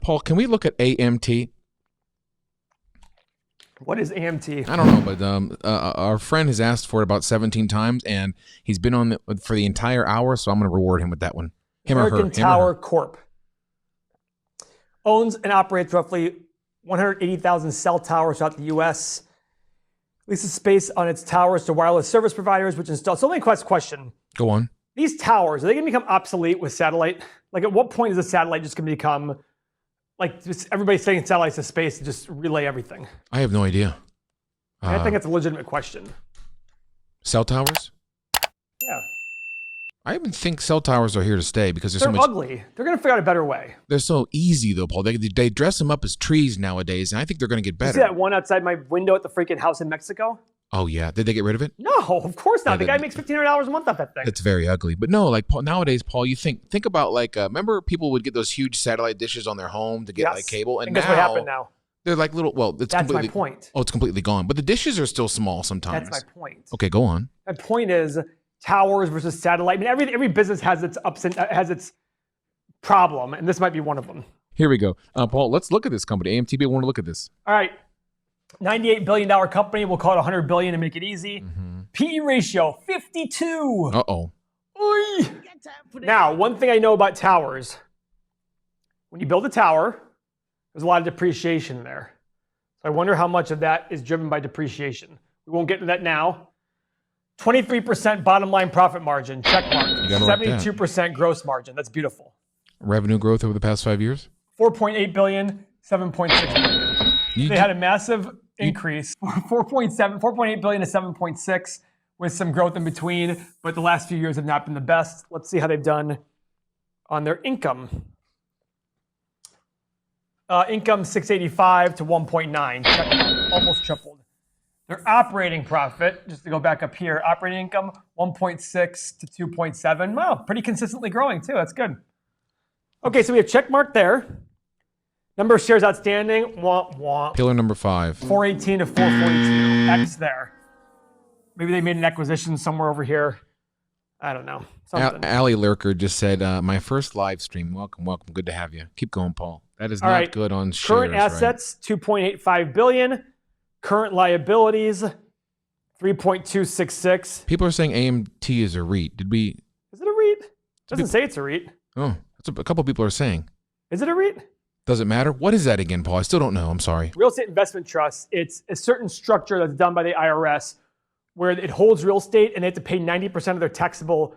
Paul, can we look at AMT? What is AMT? I don't know, but our friend has asked for it about 17 times, and he's been on for the entire hour, so I'm going to reward him with that one. American Tower Corp. Owns and operates roughly 180,000 cell towers throughout the U.S. Leases space on its towers to wireless service providers, which install. So let me ask a question. Go on. These towers, are they going to become obsolete with satellite? Like, at what point is the satellite just going to become, like, just everybody sending satellites to space to just relay everything? I have no idea. I think that's a legitimate question. Cell towers? Yeah. I even think cell towers are here to stay because they're so much ugly. They're going to figure out a better way. They're so easy, though, Paul. They dress them up as trees nowadays, and I think they're going to get better. You see that one outside my window at the freaking house in Mexico? Oh, yeah. Did they get rid of it? No, of course not. The guy makes $1,500 a month off that thing. It's very ugly. But no, like nowadays, Paul, you think about like, remember people would get those huge satellite dishes on their home to get like cable? And guess what happened now? They're like little, that's my point. Oh, it's completely gone. But the dishes are still small sometimes. That's my point. Okay, go on. My point is towers versus satellite. I mean, every business has its ups and has its problem, and this might be one of them. Here we go. Paul, let's look at this company. AMTB, I want to look at this. All right. $98 billion company. We'll call it $100 billion to make it easy. Mm-hmm. PE ratio, 52. Uh-oh. Oy. Now, one thing I know about towers, when you build a tower, there's a lot of depreciation there. So I wonder how much of that is driven by depreciation. We won't get into that now. 23% bottom line profit margin, check mark. 72% gross margin. That's beautiful. Revenue growth over the past 5 years? 4.8 billion, 7.6 billion. They had a massive increase, 4.8 billion to 7.6, with some growth in between, but the last few years have not been the best. Let's see how they've done on their income. Income 685 to 1.9, check mark, almost tripled. Their operating profit, just to go back up here, operating income 1.6 to 2.7. Wow, pretty consistently growing too. That's good. Okay, so we have check mark there. Number of shares outstanding, wah, wah. Pillar number 5. 418 to 442, X there. Maybe they made an acquisition somewhere over here. I don't know. Allie Lurker just said, my first live stream. Welcome. Good to have you. Keep going, Paul. That is not good on shares. Current assets, right? 2.85 billion. Current liabilities, 3.266. People are saying AMT is a REIT. Is it a REIT? It doesn't say it's a REIT. Oh, that's a couple people are saying. Is it a REIT? Does it matter? What is that again, Paul? I still don't know. I'm sorry. Real estate investment trust. It's a certain structure that's done by the IRS where it holds real estate and they have to pay 90% of their taxable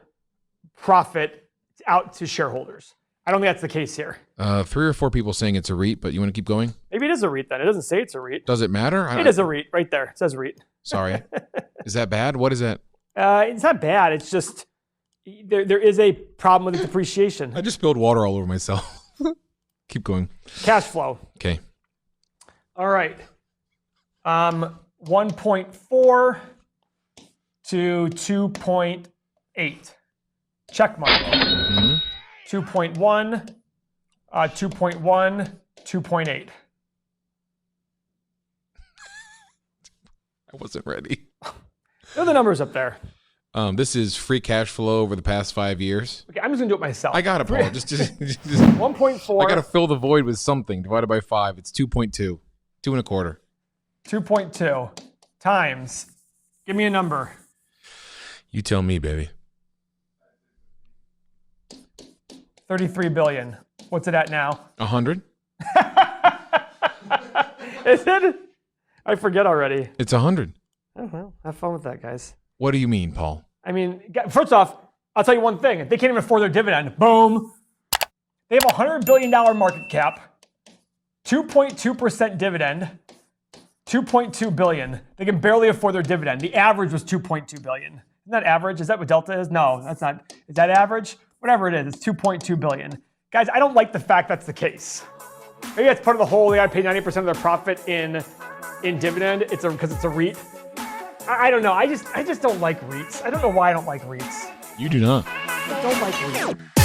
profit out to shareholders. I don't think that's the case here. 3 or 4 people saying it's a REIT, but you want to keep going? Maybe it is a REIT then. It doesn't say it's a REIT. Does it matter? It is a REIT right there. It says REIT. Sorry. Is that bad? What is that? It's not bad. It's just there is a problem with the depreciation. I just spilled water all over myself. Keep going. Cash flow. Okay. All right. 1.4 to 2.8. Check mark. Mm-hmm. 2.1, 2.1, 2.8. I wasn't ready. There are the numbers up there. This is free cash flow over the past 5 years. Okay, I'm just gonna do it myself. I got it, Paul. Just 1.4. I gotta fill the void with something. Divided by 5, it's 2.2. 2 1/4. 2.2 times. Give me a number. You tell me, baby. 33 billion. What's it at now? 100. Is it? I forget already. It's 100. Oh, well, have fun with that, guys. What do you mean, Paul? I mean, first off, I'll tell you one thing. They can't even afford their dividend. Boom. They have a $100 billion market cap, 2.2% dividend, 2.2 billion. They can barely afford their dividend. The average was 2.2 billion. Isn't that average? Is that what Delta is? No, that's not. Is that average? Whatever it is, it's 2.2 billion. Guys, I don't like the fact that's the case. Maybe that's part of the whole, they gotta pay 90% of their profit in dividend. It's because it's a REIT. I don't know. I just don't like REITs. I don't know why I don't like REITs. You do not. I don't like REITs.